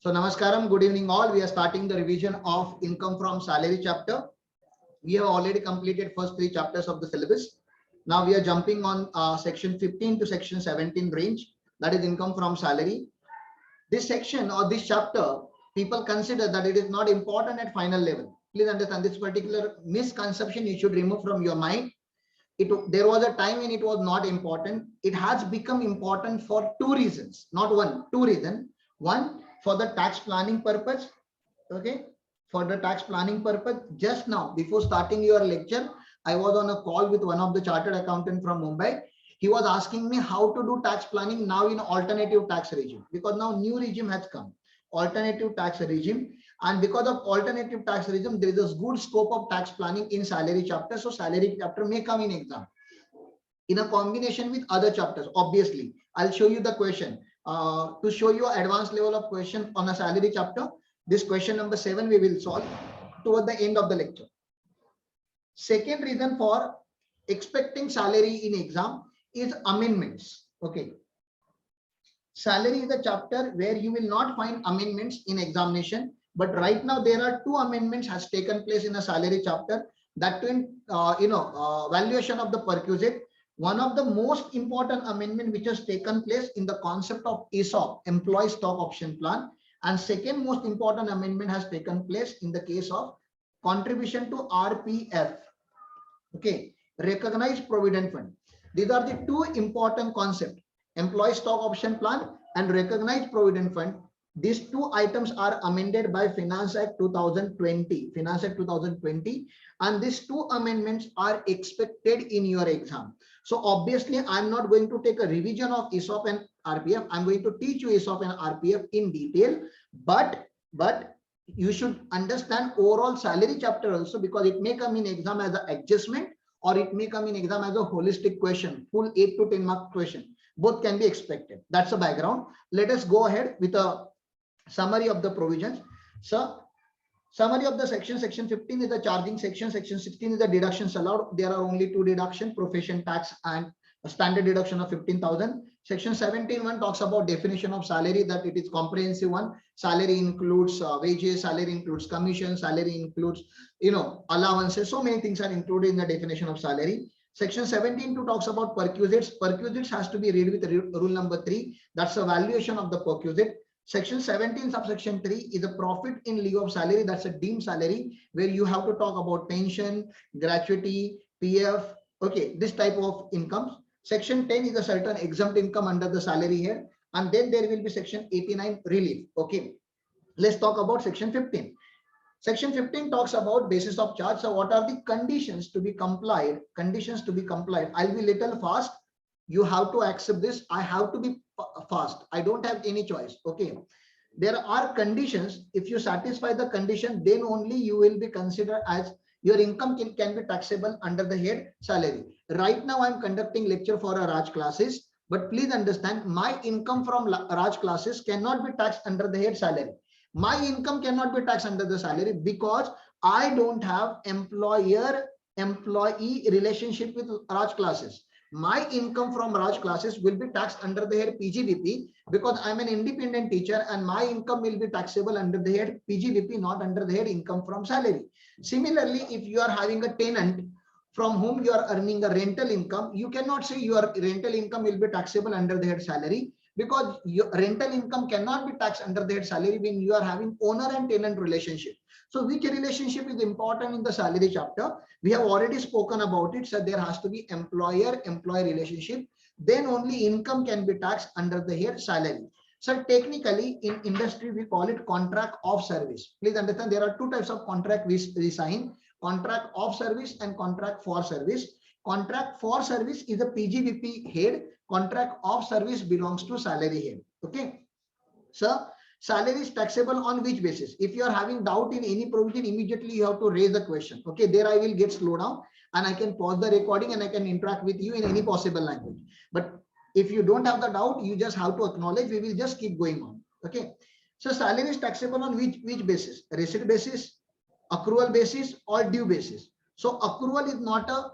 So Namaskaram, good evening all. We are starting the revision of income from salary chapter. We have already completed first 3 chapters of the syllabus. Now we are jumping on section 15 to section 17 range, that is income from salary. This section or this chapter, people consider that it is not important at final level. Please understand this particular misconception you should remove from your mind. There was a time when it was not important. It has become important for 2 reasons, not one, 2 reasons. One, for the tax planning purpose. Okay, for the tax planning purpose. Just now, before starting your lecture, I was on a call with one of the chartered accountant from Mumbai. He was asking me how to do tax planning now in alternative tax regime, because now new regime has come, alternative tax regime. And because of alternative tax regime, there is a good scope of tax planning in salary chapter. So salary chapter may come in exam in a combination with other chapters. Obviously, I'll show you the question to show you advanced level of question on a salary chapter. This question number 7 we will solve toward the end of the lecture. Second reason for expecting salary in exam is amendments. Okay, salary is a chapter where you will not find amendments in examination, but right now there are 2 amendments has taken place in a salary chapter, that in valuation of the perquisite. One of the most important amendment which has taken place in the concept of ESOP, employee stock option plan, and second most important amendment has taken place in the case of contribution to RPF. Okay, recognized provident fund. These are the 2 important concepts, employee stock option plan and recognized provident fund. These 2 items are amended by Finance Act 2020, Finance Act 2020, and these 2 amendments are expected in your exam. So obviously, I'm not going to take a revision of ESOP and RPF. I'm going to teach you ESOP and RPF in detail, but you should understand overall salary chapter also, because it may come in exam as an adjustment or it may come in exam as a holistic question, full 8 to 10 mark question. Both can be expected. That's the background. Let us go ahead with a summary of the provisions. So summary of the section 15 is the charging section, section 16 is the deductions allowed. There are only 2 deductions, profession tax and a standard deduction of 15,000. Section 17(1) talks about definition of salary, that it is comprehensive one. Salary includes wages, salary includes commission, salary includes allowances. So many things are included in the definition of salary. Section 17(2) talks about perquisites. Perquisites has to be read with rule number 3. That's the valuation of the perquisite. Section 17 subsection 3 is a profit in lieu of salary. That's a deemed salary, where you have to talk about pension, gratuity, PF, okay, this type of incomes. Section 10 is a certain exempt income under the salary here, and then there will be section 89 relief. Okay, let's talk about section 15. Section 15 talks about basis of charge. So what are the conditions to be complied? Conditions to be complied. I'll be little fast. You have to accept this. I have to be fast. I don't have any choice. Okay, there are conditions. If you satisfy the condition, then only you will be considered as your income can be taxable under the head salary. Right now I'm conducting lecture for a Raj classes, but please understand, my income from Raj classes cannot be taxed under the head salary. My income cannot be taxed under the salary because I don't have employer employee relationship with Raj classes. My income from Raj classes will be taxed under the head PGBP, because I'm an independent teacher and my income will be taxable under the head PGBP, not under the head income from salary. Similarly, if you are having a tenant from whom you are earning a rental income, you cannot say your rental income will be taxable under the head salary, because your rental income cannot be taxed under the head salary when you are having owner and tenant relationship. So which relationship is important in the salary chapter? We have already spoken about it. So there has to be employer-employee relationship. Then only income can be taxed under the head salary. So technically in industry, we call it contract of service. Please understand, there are 2 types of contract we sign: contract of service and contract for service. Contract for service is a PGBP head. Contract of service belongs to salary head. Okay, so salary is taxable on which basis? If you are having doubt in any provision, immediately you have to raise the question. Okay, there I will get slow down and I can pause the recording and I can interact with you in any possible language. But if you don't have the doubt, you just have to acknowledge. We will just keep going on. Okay, so salary is taxable on which basis? Receipt basis, accrual basis, or due basis. So accrual is not a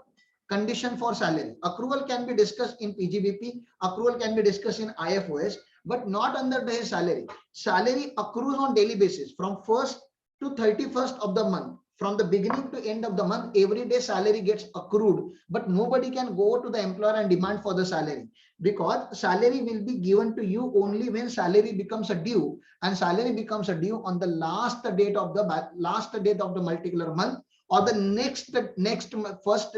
condition for salary. Accrual can be discussed in PGBP, accrual can be discussed in IFOS, but not under the salary. Salary accrues on daily basis from 1st to 31st of the month. From the beginning to end of the month, every day salary gets accrued, but nobody can go to the employer and demand for the salary, because salary will be given to you only when salary becomes a due, and salary becomes a due on the last date of the particular month, or the next first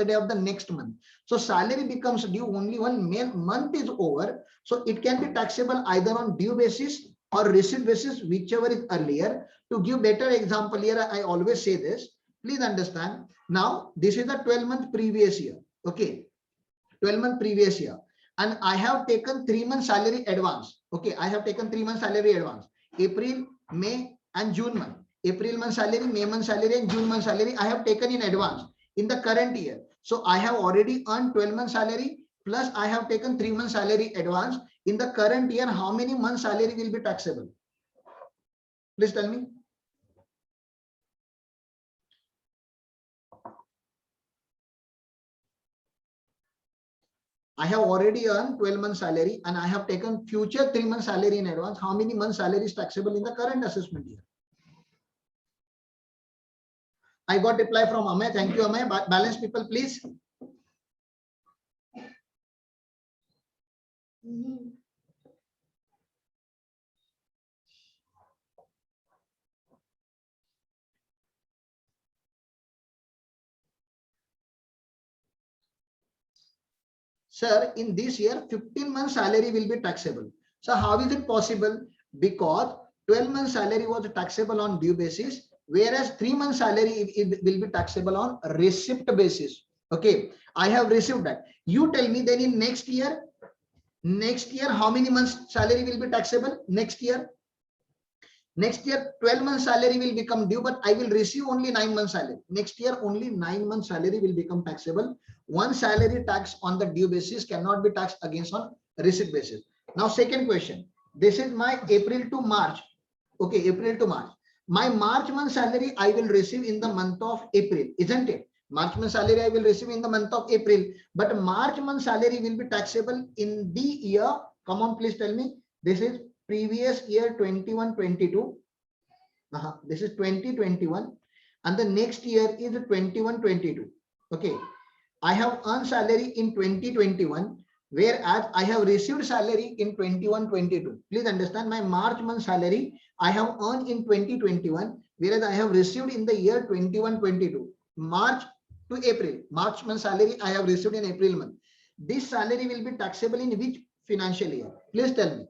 day of the next month. So salary becomes due only when month is over. So it can be taxable either on due basis or receipt basis, whichever is earlier. To give better example here, I always say this, please understand. Now this is the 12-month previous year. Okay, 12-month previous year, and I have taken 3 months salary advance. Okay, I have taken 3 months salary advance, April, May and June month. April month salary, May month salary and June month salary I have taken in advance in the current year. So I have already earned 12 months salary, plus I have taken 3 months salary advance. In the current year, how many months salary will be taxable? Please tell me. I have already earned 12 months salary and I have taken future 3 months salary in advance. How many months salary is taxable in the current assessment year? I got reply from Amay. Thank you, Amay. Balance people, please. Sir, in this year, 15 months salary will be taxable. So how is it possible? Because 12 months salary was taxable on due basis, whereas 3 months salary it will be taxable on receipt basis. Okay, I have received that. You tell me then in next year, how many months salary will be taxable? Next year, 12 months salary will become due, but I will receive only 9 months salary. Next year, only 9 months salary will become taxable. One salary tax on the due basis cannot be taxed against on receipt basis. Now, second question. This is my April to March. Okay, April to March. My March month salary I will receive in the month of April, isn't it? March month salary I will receive in the month of April, but March month salary will be taxable in the year. Come on, please tell me. This is previous year 21-22. This is 2021, and the next year is 21-22. Okay, I have earned salary in 2021, whereas I have received salary in 21-22. Please understand, my March month salary I have earned in 2021, whereas I have received in the year 21-22. March to April, March month salary I have received in April month. This salary will be taxable in which financial year? Please tell me.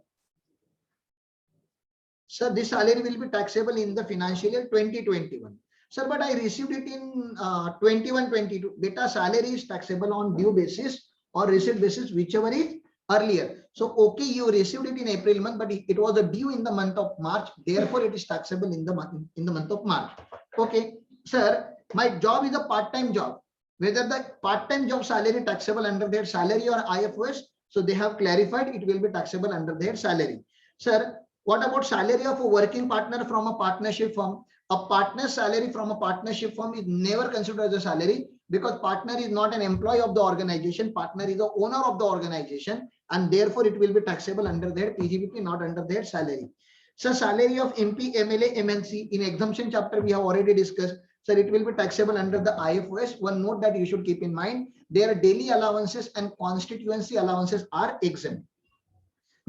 Sir, this salary will be taxable in the financial year 2021. Sir, but I received it in 21-22. Beta, salary is taxable on due basis or receipt basis, whichever is earlier. So, okay, you received it in April month, but it was a due in the month of March. Therefore, it is taxable in the month of March. Okay, sir, my job is a part-time job. Whether the part-time job salary taxable under their salary or IFOS, so they have clarified it will be taxable under their salary. Sir, what about salary of a working partner from a partnership firm? A partner salary from a partnership firm is never considered as a salary, because partner is not an employee of the organization. Partner is the owner of the organization, and therefore it will be taxable under their PGBP, not under their salary. So salary of MP, MLA, MNC in exemption chapter we have already discussed. So it will be taxable under the IFOS. One note that you should keep in mind, their daily allowances and constituency allowances are exempt.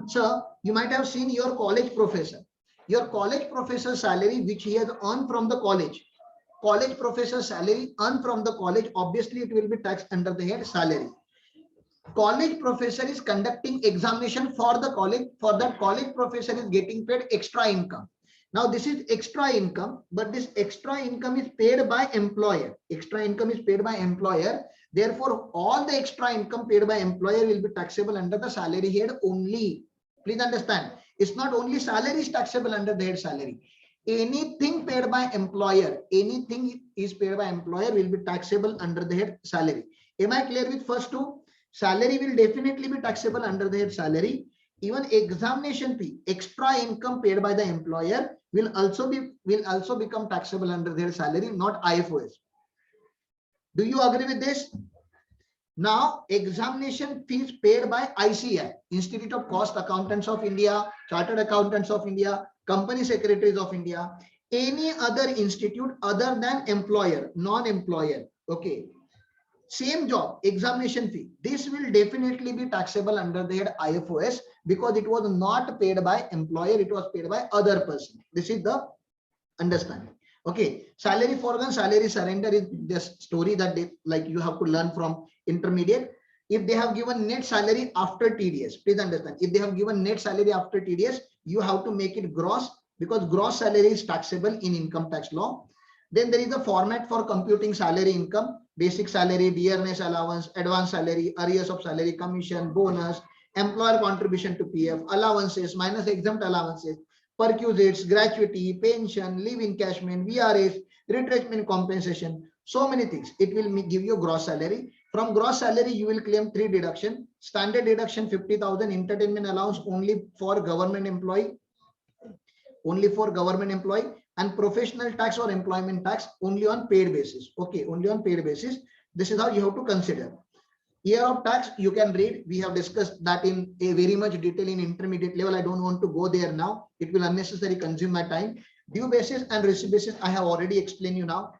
So you might have seen your college professor salary, which he has earned from the college professor salary earned from the college, obviously it will be taxed under the head salary. College professor is conducting examination for the college. For that, college professor is getting paid extra income. Now this is extra income, but this extra income is paid by employer. Extra income is paid by employer. Therefore, all the extra income paid by employer will be taxable under the salary head only. Please understand, it's not only salary is taxable under the head salary. Anything paid by employer, anything is paid by employer will be taxable under the head salary. Am I clear with first two? Salary will definitely be taxable under the head salary. Even examination fee, extra income paid by the employer will also become taxable under their salary, not IFOS. Do you agree with this? Now, examination fees paid by ICAI, Institute of Cost Accountants of India, Chartered Accountants of India, Company Secretaries of India, any other institute other than employer, non-employer. Okay. Same job, examination fee. This will definitely be taxable under the head IFOS because it was not paid by employer, it was paid by other person. This is the understanding. Okay, salary foregone, salary surrender is this story that they like you have to learn from intermediate. If they have given net salary after TDS, please understand. If they have given net salary after TDS, you have to make it gross because gross salary is taxable in income tax law. Then there is a format for computing salary income, basic salary, dearness allowance, advance salary, arrears of salary, commission, bonus, employer contribution to PF, allowances, minus exempt allowances, perquisites, gratuity, pension, leave encashment, VRS, retrenchment compensation, so many things. It will give you gross salary. From gross salary, you will claim 3 deduction. Standard deduction 50,000, entertainment allowance only for government employee, and professional tax or employment tax only on paid basis. Okay, only on paid basis. This is how you have to consider. Year of tax, you can read. We have discussed that in a very much detail in intermediate level. I don't want to go there now. It will unnecessarily consume my time. Due basis and receipt basis, I have already explained you now.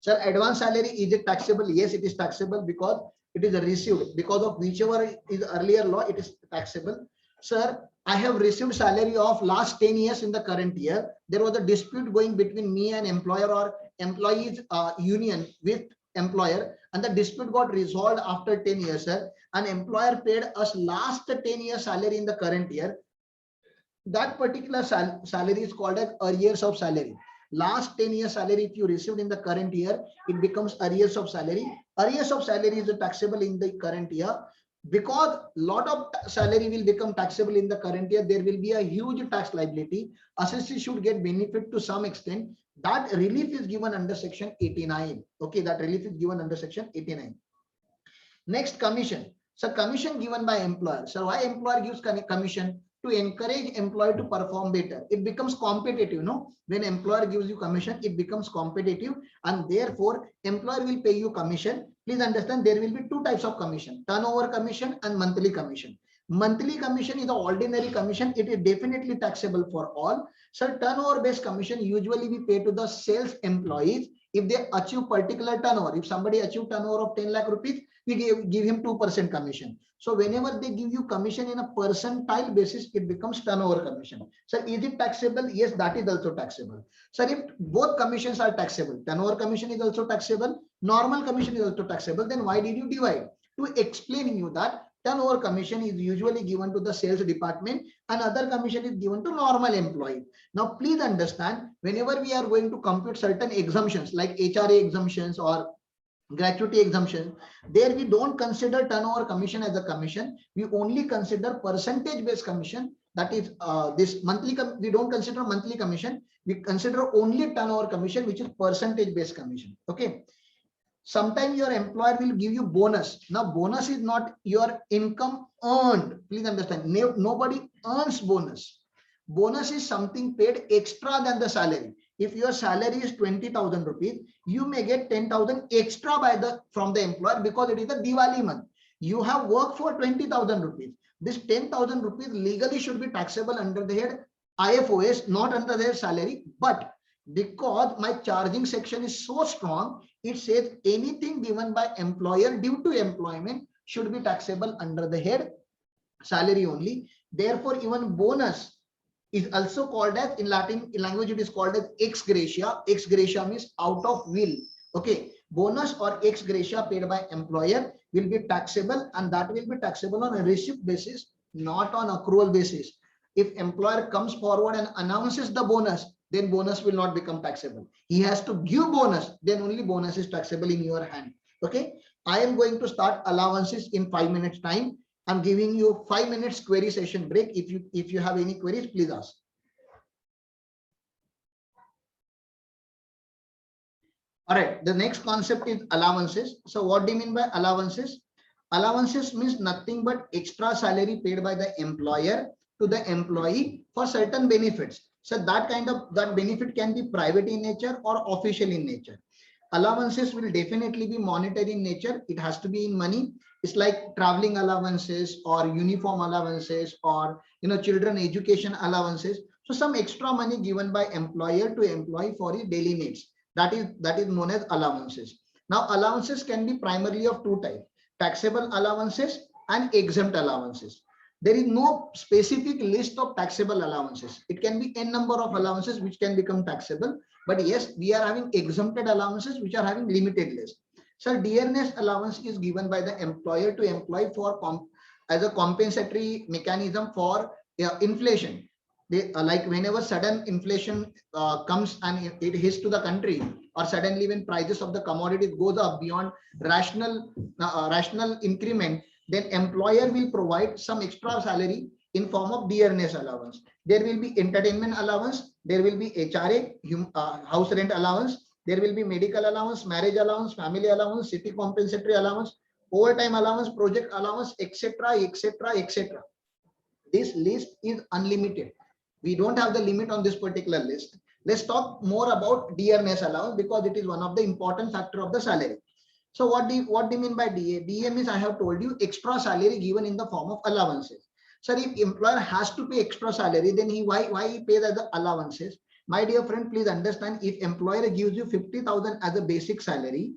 Sir, advance salary, is it taxable? Yes, it is taxable because it is received. Because of whichever is earlier law, it is taxable. Sir, I have received salary of last 10 years in the current year. There was a dispute going between me and employer or employees union with employer, and the dispute got resolved after 10 years, sir. An employer paid us last 10 years salary in the current year. That particular salary is called as arrears of salary. Last 10 years salary, if you received in the current year, it becomes arrears of salary. Arrears of salary is taxable in the current year. Because lot of salary will become taxable in the current year, there will be a huge tax liability. Assessee should get benefit to some extent. That relief is given under section 89. Okay, that relief is given under section 89. Next, commission. So commission given by employer. So why employer gives commission? To encourage employee to perform better. It becomes competitive, no? When employer gives you commission, it becomes competitive, and therefore employer will pay you commission. Please understand, there will be 2 types of commission: turnover commission and monthly commission. Monthly commission is the ordinary commission. It is definitely taxable for all. So turnover based commission usually we pay to the sales employees if they achieve particular turnover. If somebody achieve turnover of 10 lakh rupees, we give him 2% commission. So whenever they give you commission in a percentile basis, it becomes turnover commission. So is it taxable? Yes, that is also taxable. So if both commissions are taxable, turnover commission is also taxable, normal commission is also taxable, then why did you divide? To explain you that turnover commission is usually given to the sales department and other commission is given to normal employee. Now please understand, whenever we are going to compute certain exemptions like HRA exemptions or gratuity exemption, there we don't consider turnover commission as a commission. We only consider percentage based commission. That is this monthly, we don't consider monthly commission. We consider only turnover commission, which is percentage based commission. Okay. Sometimes your employer will give you bonus. Now bonus is not your income earned. Please understand, nobody earns bonus. Bonus is something paid extra than the salary. If your salary is 20,000 rupees, you may get 10,000 extra from the employer because it is a Diwali month. You have worked for 20,000 rupees. This 10,000 rupees legally should be taxable under the head IFOS, not under their salary. But because my charging section is so strong, it says anything given by employer due to employment should be taxable under the head salary only. Therefore, even bonus is also called as, in Latin language, it is called as ex gratia. Ex gratia means out of will. Okay, bonus or ex gratia paid by employer will be taxable, and that will be taxable on a receipt basis, not on accrual basis. If employer comes forward and announces the bonus, then bonus will not become taxable. He has to give bonus, then only bonus is taxable in your hand. Okay, I am going to start allowances in 5 minutes time. I'm giving you 5 minutes query session break. If you have any queries, please ask. All right, the next concept is allowances. So what do you mean by allowances? Allowances means nothing but extra salary paid by the employer to the employee for certain benefits. So that benefit can be private in nature or official in nature. Allowances will definitely be monetary in nature. It has to be in money. It's like traveling allowances or uniform allowances or children education allowances. So some extra money given by employer to employee for his daily needs. That is known as allowances. Now allowances can be primarily of two types: taxable allowances and exempt allowances. There is no specific list of taxable allowances. It can be n number of allowances which can become taxable. But yes, we are having exempted allowances which are having limited list. So dearness allowance is given by the employer to employee as a compensatory mechanism for inflation. Like whenever sudden inflation comes and it hits to the country, or suddenly when prices of the commodities goes up beyond rational increment, then employer will provide some extra salary in form of dearness allowance. There will be entertainment allowance, there will be HRA, house rent allowance, there will be medical allowance, marriage allowance, family allowance, city compensatory allowance, overtime allowance, project allowance, etc., etc., etc. This list is unlimited. We don't have the limit on this particular list. Let's talk more about dearness allowance because it is one of the important factor of the salary. So what do you mean by DA? DA means, I have told you, extra salary given in the form of allowances. Sir, if employer has to pay extra salary, then why he pays as the allowances? My dear friend, please understand, if employer gives you 50,000 as a basic salary,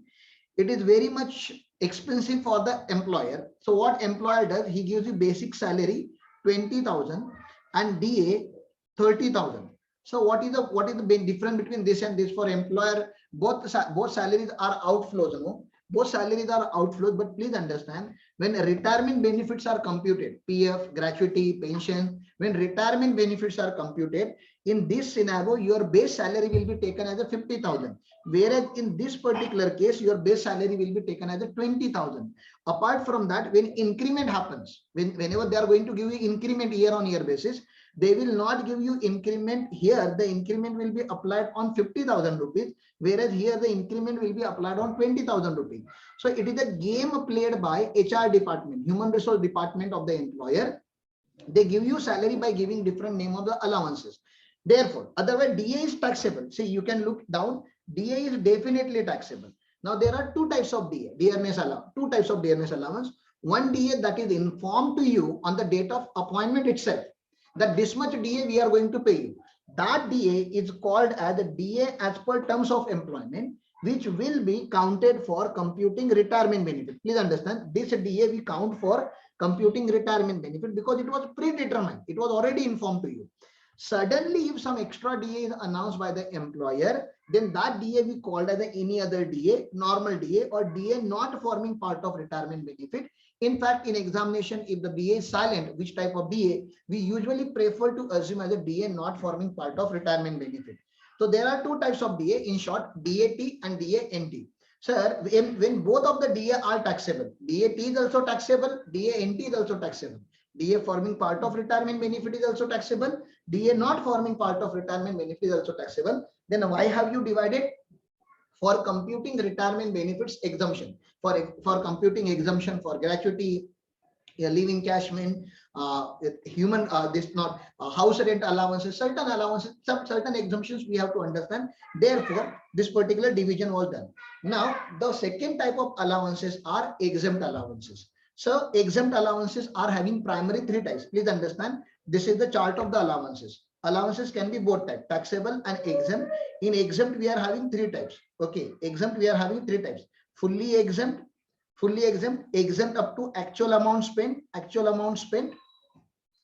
it is very much expensive for the employer. So what employer does, he gives you basic salary 20,000 and DA 30,000. So what is the big difference between this and this? For employer, both salaries are outflows, no? Both salaries are outflows, but please understand, when retirement benefits are computed, PF, gratuity, pension, when retirement benefits are computed, in this scenario, your base salary will be taken as a 50,000. Whereas in this particular case, your base salary will be taken as a 20,000. Apart from that, when increment happens, whenever they are going to give you increment year on year basis, they will not give you increment here. The increment will be applied on 50,000 rupees, whereas here the increment will be applied on 20,000 rupees. So it is a game played by HR department, human resource department of the employer. They give you salary by giving different name of the allowances. Therefore, otherwise DA is taxable. See, you can look down. DA is definitely taxable. Now there are two types of DA, dearness allowance. Two types of dearness allowance. One DA that is informed to you on the date of appointment itself, that this much DA we are going to pay you. That DA is called as a DA as per terms of employment, which will be counted for computing retirement benefit. Please understand, this DA we count for computing retirement benefit because it was predetermined. It was already informed to you. Suddenly, if some extra DA is announced by the employer, then that DA we called as any other DA, normal DA, or DA not forming part of retirement benefit. In fact, in examination, if the DA is silent, which type of DA, we usually prefer to assume as a DA not forming part of retirement benefit. So there are two types of DA, in short, DAT and DANT. Sir, when both of the DA are taxable, DAT is also taxable, DANT is also taxable. DA forming part of retirement benefit is also taxable. DA not forming part of retirement benefit is also taxable. Then why have you divided? For computing retirement benefits exemption, for computing exemption for gratuity, leave encashment, human house rent allowances, certain allowances, certain exemptions we have to understand. Therefore, this particular division was done. Now, the second type of allowances are exempt allowances. So exempt allowances are having primary three types. Please understand, this is the chart of the allowances. Allowances can be both types, taxable and exempt. In exempt, we are having three types. Okay, exempt, we are having three types: fully exempt, exempt up to actual amount spent,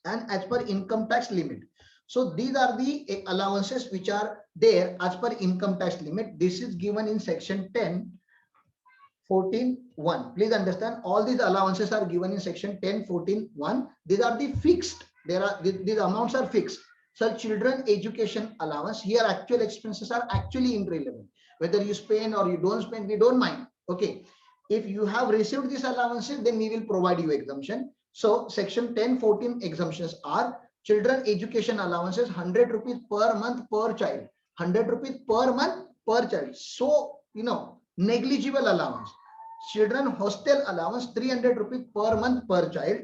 and as per income tax limit. So these are the allowances which are there as per income tax limit. This is given in section 10.14.1. Please understand, all these allowances are given in section 10.14.1. These are the fixed. These amounts are fixed. So children education allowance, here actual expenses are actually irrelevant. Whether you spend or you don't spend, we don't mind. Okay. If you have received these allowances, then we will provide you exemption. So section 10.14 exemptions are children education allowances, 100 rupees per month per child. 100 rupees per month per child. So, negligible allowance. Children hostel allowance, 300 rupees per month per child.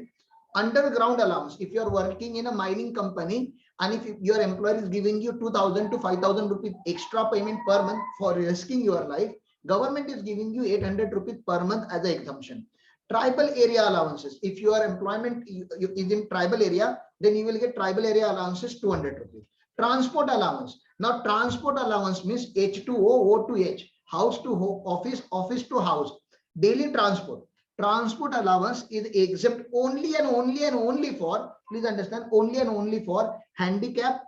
Underground allowance, if you are working in a mining company and if your employer is giving you 2,000 to 5,000 rupees extra payment per month for risking your life, Government is giving you 800 rupees per month as an exemption. Tribal area allowances. If your employment is in tribal area, then you will get tribal area allowances 200 rupees. Transport allowance. Now transport allowance means H to O to H, house to office, office to house, daily transport. Transport allowance is exempt only and only and only for, please understand, only and only for handicap,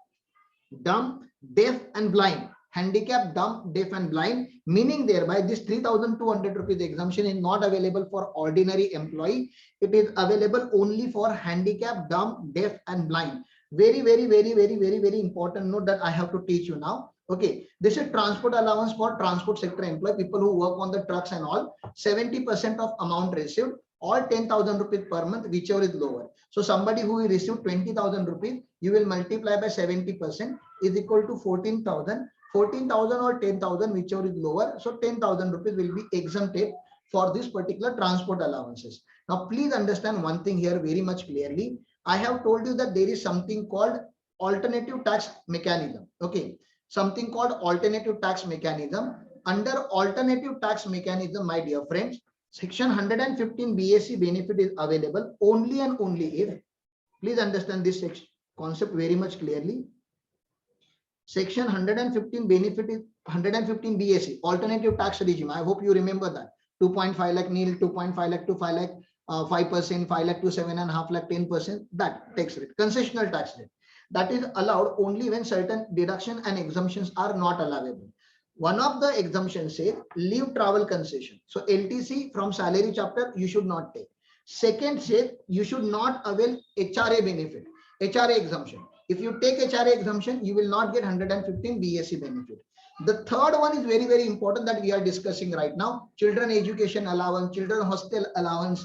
dumb, deaf and blind. Handicap, dumb, deaf and blind, meaning thereby this 3,200 rupees exemption is not available for ordinary employee. It is available only for handicap, dumb, deaf and blind. Very, very, very, very, very, very important note that I have to teach you now. Okay, this is transport allowance for transport sector employee, people who work on the trucks and all. 70% of amount received, or 10,000 rupees per month, whichever is lower. So somebody who will receive 20,000 rupees, you will multiply by 70% is equal to 14,000. 14,000 or 10,000, whichever is lower. So 10,000 rupees will be exempted for this particular transport allowances. Now, please understand one thing here very much clearly. I have told you that there is something called alternative tax mechanism. Okay, something called alternative tax mechanism. Under alternative tax mechanism, my dear friends, section 115 BAC benefit is available only and only if, please understand this concept very much clearly. Section 115 benefit is 115 BAC, alternative tax regime. I hope you remember that. 2.5 lakh nil, 2.5 lakh to 5 lakh, 5%, 5 lakh to 7.5 lakh, 10%, that tax rate, concessional tax rate. That is allowed only when certain deduction and exemptions are not allowable. One of the exemptions says leave travel concession. So LTC from salary chapter, you should not take. Second says you should not avail HRA benefit, HRA exemption. If you take HRA exemption, you will not get 115 BAC benefit. The third one is very, very important that we are discussing right now. Children education allowance, children hostel allowance,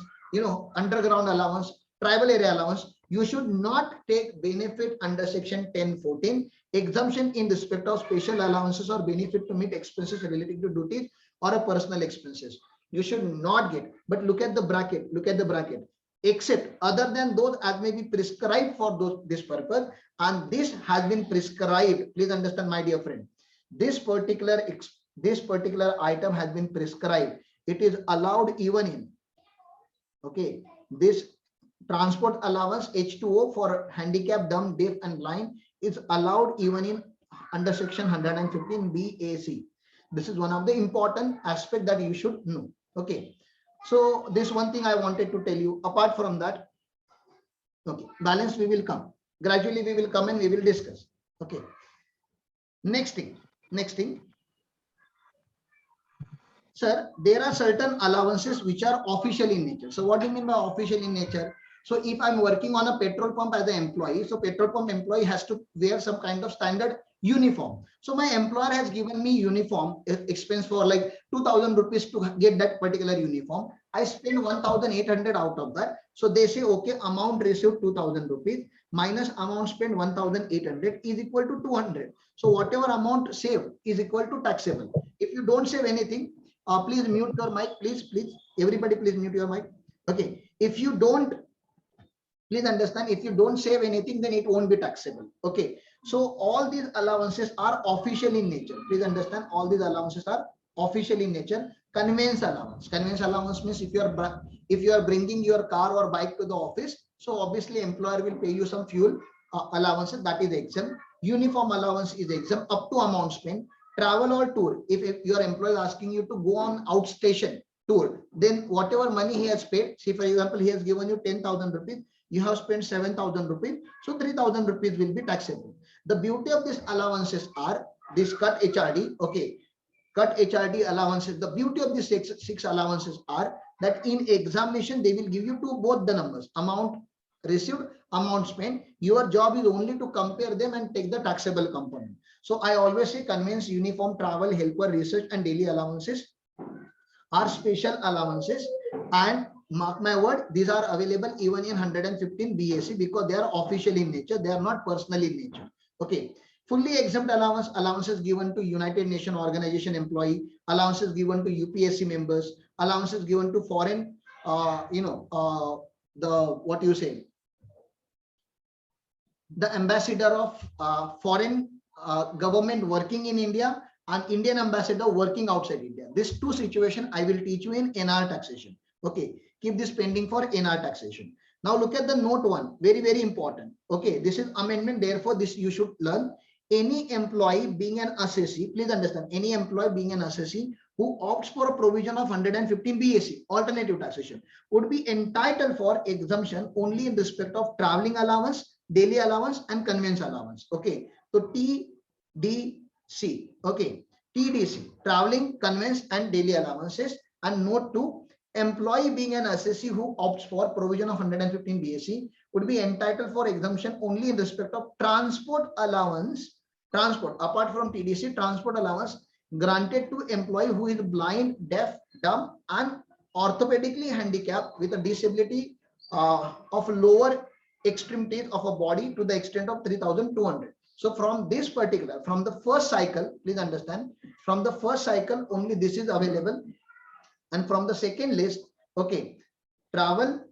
underground allowance, tribal area allowance. You should not take benefit under section 1014. Exemption in respect of special allowances or benefit to meet expenses related to duties or a personal expenses. You should not get. But look at the bracket. Look at the bracket. Except other than those as may be prescribed for this purpose, and this has been prescribed. Please understand, my dear friend, this particular item has been prescribed. It is allowed even in, okay, this transport allowance H2O for handicap, dumb, deaf and blind is allowed even in under section 115 BAC. This is one of the important aspect that you should know. Okay, so this one thing I wanted to tell you. Apart from that, okay, balance we will come gradually. We will come and we will discuss. Okay, next thing, sir, there are certain allowances which are official in nature. So what do you mean by official in nature? So if I'm working on a petrol pump as an employee, so petrol pump employee has to wear some kind of standard uniform. So my employer has given me uniform expense for like 2,000 rupees to get that particular uniform. I spend 1,800 out of that. So they say, okay, amount received 2,000 rupees minus amount spent 1,800 is equal to 200. So whatever amount saved is equal to taxable. If you don't save anything, please mute your mic, please, everybody, please mute your mic. Okay, if you don't, please understand, if you don't save anything, then it won't be taxable. Okay, so all these allowances are official in nature. Please understand, all these allowances are official in nature. Conveyance allowance means if you are bringing your car or bike to the office, so obviously employer will pay you some fuel allowances, that is exempt. Uniform allowance is exempt up to amount spent. Travel or tour, if your employer is asking you to go on outstation tour, then whatever money he has paid, see for example he has given you 10,000 rupees, you have spent 7,000 rupees, so 3,000 rupees will be taxable. The beauty of these allowances are this cut HRD. Okay, cut HRD allowances, the beauty of these six allowances are that in examination they will give you to both the numbers, amount received, amount spent. Your job is only to compare them and take the taxable component. So I always say conveyance, uniform, travel, helper, research and daily allowances are special allowances, and mark my word, these are available even in 115 BAC because they are official in nature, they are not personal in nature. Okay, fully exempt allowances given to United Nations Organization employee, allowances given to UPSC members, allowances given to foreign, the ambassador of foreign government working in India, an Indian ambassador working outside India. These two situations I will teach you in NR taxation. Okay, keep this pending for NR taxation. Now look at the note 1, very, very important. Okay, this is amendment. Therefore, this you should learn. Any employee being an assessee, please understand, any employee being an assessee who opts for a provision of 115 BAC, alternative taxation, would be entitled for exemption only in respect of traveling allowance, daily allowance, and conveyance allowance. Okay, so TDC, okay, TDC, traveling, conveyance, and daily allowances. And note 2, employee being an assessee who opts for provision of 115 BAC would be entitled for exemption only in respect of transport allowance, transport apart from TDC, transport allowance granted to employee who is blind, deaf, dumb, and orthopedically handicapped with a disability of lower extremities of a body to the extent of 3,200. So from this particular, from the first cycle, please understand, from the first cycle only this is available. And from the second list, okay, travel,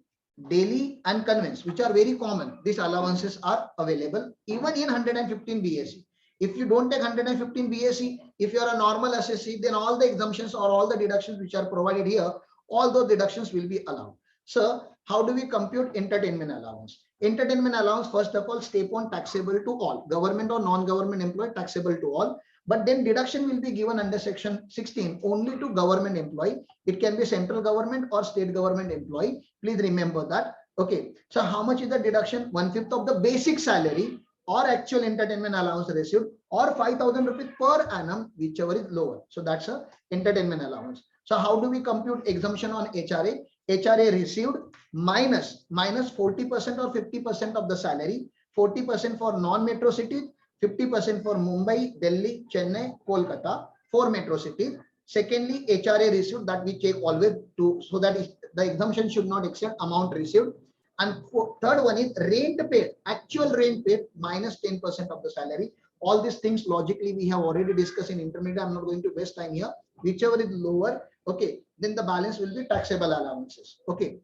daily, and conveyance, which are very common, these allowances are available even in 115 BAC. If you don't take 115 BAC, if you are a normal assessee, then all the exemptions or all the deductions which are provided here, all those deductions will be allowed. So how do we compute entertainment allowance? Entertainment allowance, first of all, step on taxable to all, government or non-government employee taxable to all. But then deduction will be given under section 16 only to government employee. It can be central government or state government employee. Please remember that. Okay. So how much is the deduction? 1/5 of the basic salary or actual entertainment allowance received, or 5,000 rupees per annum, whichever is lower. So that's a entertainment allowance. So how do we compute exemption on HRA? HRA received minus 40% or 50% of the salary, 40% for non-metro cities, 50% for Mumbai, Delhi, Chennai, Kolkata, 4 metro cities. Secondly, HRA received, that we check always to, so that the exemption should not exceed amount received. And third one is rent paid, actual rent paid minus 10% of the salary. All these things logically we have already discussed in intermediate. I'm not going to waste time here. Whichever is lower, okay, then the balance will be taxable allowances. Okay.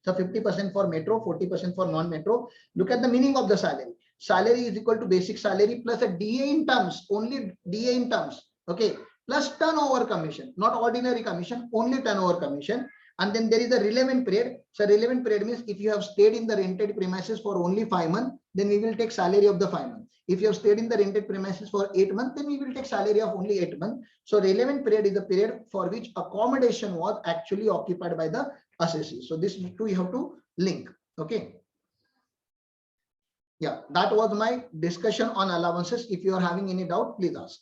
So 50% for metro, 40% for non-metro. Look at the meaning of the salary. Salary is equal to basic salary plus a DA in terms, only DA in terms, okay, plus turnover commission, not ordinary commission, only turnover commission. And then there is a relevant period. So relevant period means if you have stayed in the rented premises for only 5 months, then we will take salary of the 5 months. If you have stayed in the rented premises for 8 months, then we will take salary of only 8 months. So relevant period is the period for which accommodation was actually occupied by the assessee. So this two you have to link. Okay. Yeah, that was my discussion on allowances. If you are having any doubt, please ask.